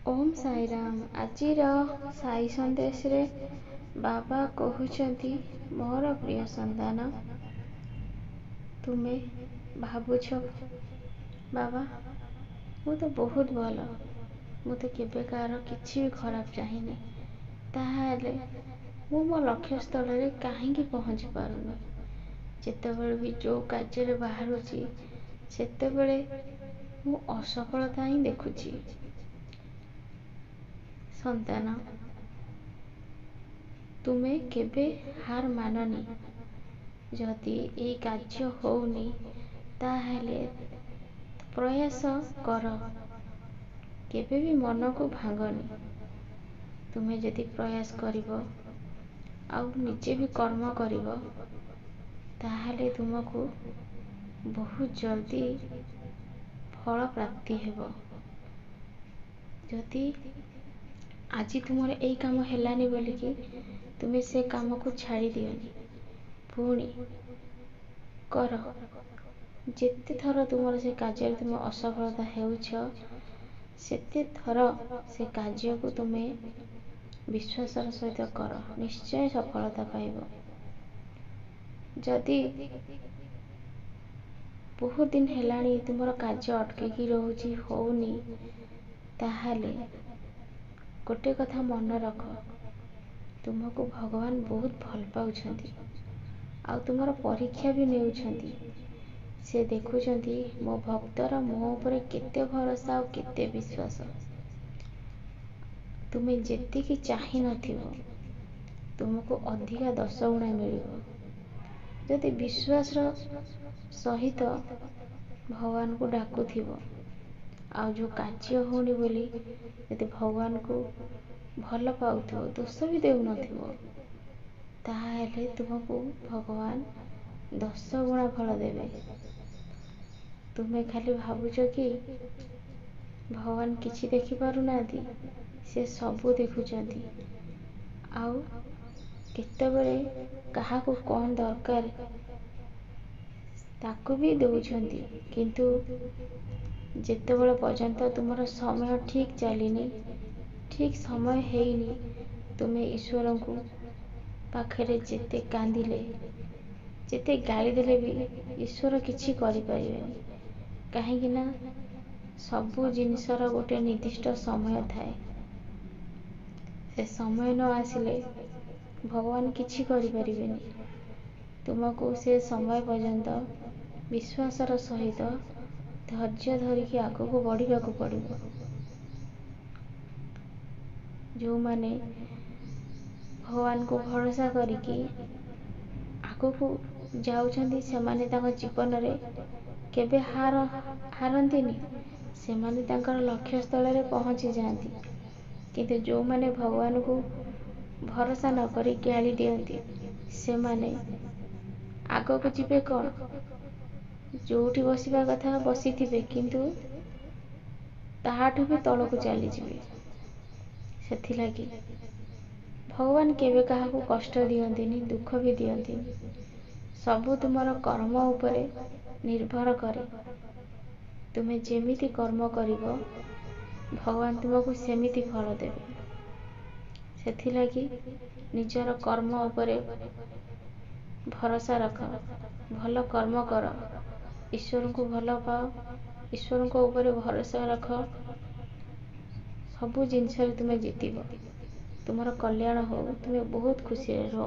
ଓମ୍ ସାଇରାମ। ଆଜିର ସାଇ ସନ୍ଦେଶରେ ବାବା କହୁଛନ୍ତି, ମୋର ପ୍ରିୟ ସନ୍ତାନ, ତୁମେ ଭାବୁଛ ବାବା ମୁଁ ତ ବହୁତ ଭଲ, ମୁଁ ତ କେବେ କାହାର କିଛି ବି ଖରାପ ଚାହିଁନି, ତାହେଲେ ମୁଁ ମୋ ଲକ୍ଷ୍ୟସ୍ଥଳରେ କାହିଁକି ପହଞ୍ଚି ପାରୁନି? ଯେତେବେଳେ ବି ଯେଉଁ କାର୍ଯ୍ୟରେ ବାହାରୁଛି ସେତେବେଳେ ମୁଁ ଅସଫଳତା ହିଁ ଦେଖୁଛି। ସନ୍ତାନ, ତୁମେ କେବେ ହାର ମାନନି। ଯଦି এই କାର୍ଯ୍ୟ ହଉନି ତାହେଲେ ପ୍ରୟାସ କର, କେବେ ବି ମନକୁ ଭାଙ୍ଗନି। ତୁମେ ଯଦି ପ୍ରୟାସ କରିବ ଆଉ ନିଜେ ବି କର୍ମ କରିବ ତାହେଲେ ତୁମକୁ ବହୁତ ଜଲ୍ଦି ଫଳ ପ୍ରାପ୍ତି ହେବ। ଯଦି ଆଜି ତୁମର ଏଇ କାମ ହେଲାନି ବୋଲିକି ତୁମେ ସେ କାମକୁ ଛାଡ଼ି ଦିଅନି, ପୁଣି କର। ଯେତେ ଥର ତୁମର ସେ କାର୍ଯ୍ୟରେ ତୁମେ ଅସଫଳତା ହେଉଛ ସେତେ ଥର ସେ କାର୍ଯ୍ୟକୁ ତୁମେ ବିଶ୍ୱାସର ସହିତ କର, ନିଶ୍ଚୟ ସଫଳତା ପାଇବ। ଯଦି ବହୁତ ଦିନ ହେଲାଣି ତୁମର କାର୍ଯ୍ୟ ଅଟକିକି ରହୁଛି, ହଉନି, ତାହେଲେ ଗୋଟେ କଥା ମନେ ରଖ, ତୁମକୁ ଭଗବାନ ବହୁତ ଭଲ ପାଉଛନ୍ତି ଆଉ ତୁମର ପରୀକ୍ଷା ବି ନେଉଛନ୍ତି। ସେ ଦେଖୁଛନ୍ତି ମୋ ଭକ୍ତର ମୋ ଉପରେ କେତେ ଭରସା ଆଉ କେତେ ବିଶ୍ୱାସ। ତୁମେ ଯେତିକି ଚାହିଁନଥିବ ତୁମକୁ ଅଧିକା 10 ଗୁଣା ମିଳିବ। ଯଦି ବିଶ୍ୱାସର ସହିତ ଭଗବାନଙ୍କୁ ଡାକୁଥିବ ଆଉ ଯେଉଁ କାର୍ଯ୍ୟ ହେଉନି ବୋଲି ଯଦି ଭଗବାନଙ୍କୁ ଭଲ ପାଉଥିବ, ଦୋଷ ବି ଦେଉନଥିବ, ତାହେଲେ ତୁମକୁ ଭଗବାନ 10 ଗୁଣା ଫଳ ଦେବେ। ତୁମେ ଖାଲି ଭାବୁଛ କି ଭଗବାନ କିଛି ଦେଖିପାରୁନାହାନ୍ତି? ସେ ସବୁ ଦେଖୁଛନ୍ତି ଆଉ କେତେବେଳେ କାହାକୁ କ'ଣ ଦରକାର ତାକୁ ବି ଦେଉଛନ୍ତି। କିନ୍ତୁ ଯେତେବେଳେ ପର୍ଯ୍ୟନ୍ତ ତୁମର ସମୟ ଠିକ୍ ଚାଲିନି, ଠିକ୍ ସମୟ ହେଇନି, ତୁମେ ଈଶ୍ୱରଙ୍କୁ ପାଖରେ ଯେତେ କାନ୍ଦିଲେ, ଯେତେ ଗାଳି ଦେଲେ ବି ଈଶ୍ୱର କିଛି କରିପାରିବେନି। କାହିଁକି ନା ସବୁ ଜିନିଷର ଗୋଟେ ନିର୍ଦ୍ଦିଷ୍ଟ ସମୟ ଥାଏ। ସେ ସମୟ ନ ଆସିଲେ ଭଗବାନ କିଛି କରିପାରିବେନି। ତୁମକୁ ସେ ସମୟ ପର୍ଯ୍ୟନ୍ତ ବିଶ୍ୱାସର ସହିତ ଧୈର୍ଯ୍ୟ ଧରିକି ଆଗକୁ ବଢ଼ିବାକୁ ପଡ଼ିବ। ଯେଉଁମାନେ ଭଗବାନଙ୍କୁ ଭରସା କରିକି ଆଗକୁ ଯାଉଛନ୍ତି ସେମାନେ ତାଙ୍କ ଜୀବନରେ କେବେ ହାରନ୍ତିନି। ସେମାନେ ତାଙ୍କର ଲକ୍ଷ୍ୟସ୍ଥଳରେ ପହଞ୍ଚି ଯାଆନ୍ତି। କିନ୍ତୁ ଯେଉଁମାନେ ଭଗବାନଙ୍କୁ ଭରସା ନ କରି ଗାଳି ଦିଅନ୍ତି ସେମାନେ ଆଗକୁ ଯିବେ କ'ଣ? ଯେଉଁଠି ବସିବା କଥା ବସିଥିବେ କିନ୍ତୁ ତାହାଠୁ ବି ତଳକୁ ଚାଲିଯିବେ। ସେଥିଲାଗି ଭଗବାନ କେବେ କାହାକୁ କଷ୍ଟ ଦିଅନ୍ତିନି, ଦୁଃଖ ବି ଦିଅନ୍ତିନି। ସବୁ ତୁମର କର୍ମ ଉପରେ ନିର୍ଭର କରେ। ତୁମେ ଯେମିତି କର୍ମ କରିବ ଭଗବାନ ତୁମକୁ ସେମିତି ଫଳ ଦେବେ। ସେଥିଲାଗି ନିଜର କର୍ମ ଉପରେ ଭରସା ରଖ, ଭଲ କର୍ମ କର, ଈଶ୍ୱରଙ୍କୁ ଭଲ ପାଅ, ଈଶ୍ୱରଙ୍କ ଉପରେ ଭରସା ରଖ। ସବୁ ଜିନିଷରେ ତୁମେ ଜିତିବ। ତୁମର କଲ୍ୟାଣ ହଉ, ତୁମେ ବହୁତ ଖୁସିରେ ରୁହ।